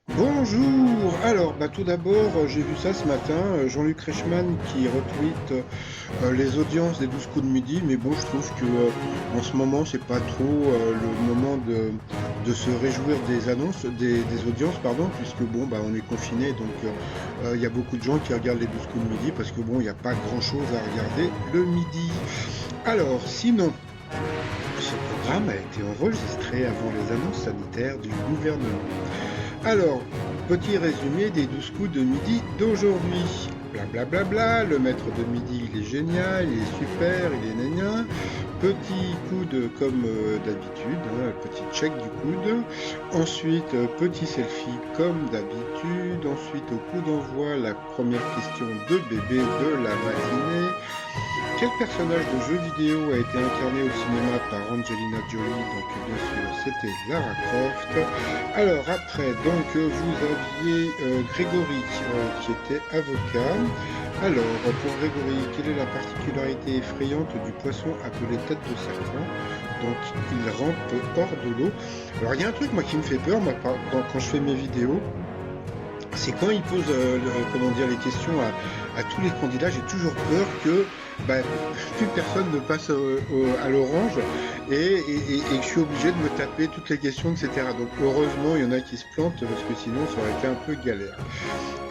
Bonjour! Alors, tout d'abord, j'ai vu ça ce matin, Jean-Luc Reichmann qui retweet les audiences des 12 coups de midi, mais bon, je trouve que en ce moment, c'est pas trop le moment de se réjouir des annonces, des audiences, pardon, puisque bon, on est confiné, donc il y a beaucoup de gens qui regardent les 12 coups de midi parce que bon, il n'y a pas grand-chose à regarder le midi. Alors, sinon, ce programme a été enregistré avant les annonces sanitaires du gouvernement. Alors, petit résumé des 12 coups de midi d'aujourd'hui. Blablabla, le maître de midi il est génial, il est super, il est gna. Petit coude comme d'habitude, hein, petit check du coude. Ensuite, petit selfie comme d'habitude. Ensuite, au coup d'envoi, la première question de bébé de la matinée. Quel personnage de jeu vidéo a été incarné au cinéma par Angelina Jolie? Donc bien sûr c'était Lara Croft. Alors après donc vous aviez Grégory qui était avocat. Alors pour Grégory, quelle est la particularité effrayante du poisson appelé tête de serpent? Donc il rampe hors de l'eau. Alors il y a un truc moi qui me fait peur moi, quand je fais mes vidéos, c'est quand ils posent comment dire, les questions à tous les candidats, j'ai toujours peur que bah, plus personne ne passe à l'orange et que je suis obligé de me taper toutes les questions, etc. Donc heureusement, il y en a qui se plantent parce que sinon ça aurait été un peu galère.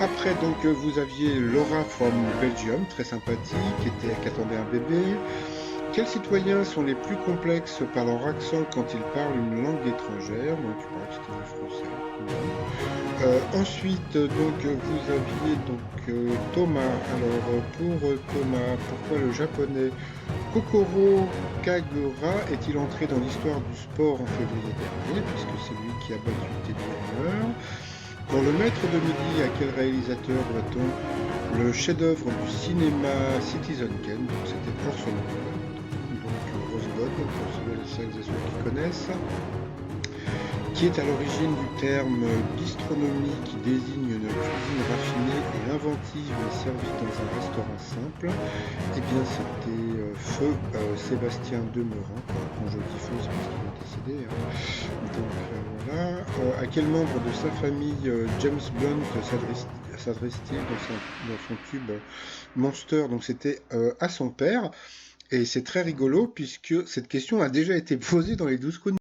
Après, donc, vous aviez Laura from Belgium, très sympathique, qui attendait un bébé. Quels citoyens sont les plus complexes par leur accent quand ils parlent une langue étrangère? Donc, il paraît que c'était les Français. Bon. Ensuite, vous aviez Thomas. Alors, pour Thomas, pourquoi le japonais Kokoro Kagura est-il entré dans l'histoire du sport en février dernier, puisque c'est lui qui a battu Teddy Riner? Pour le maître de midi, à quel réalisateur doit-on le chef-d'œuvre du cinéma Citizen Kane? Donc, c'était Orson Welles, donc Rosebud, pour celles et ceux qui connaissent, qui est à l'origine du terme bistronomie qui désigne une cuisine raffinée et inventive mais servie dans un restaurant simple. Eh bien, c'était Feu Sébastien Demeurant. Quand je dis feu, c'est parce qu'il est décédé, hein. Donc voilà. À quel membre de sa famille James Blunt s'adresse-t-il dans son tube Monster? Donc c'était à son père. Et c'est très rigolo puisque cette question a déjà été posée dans les 12 coups de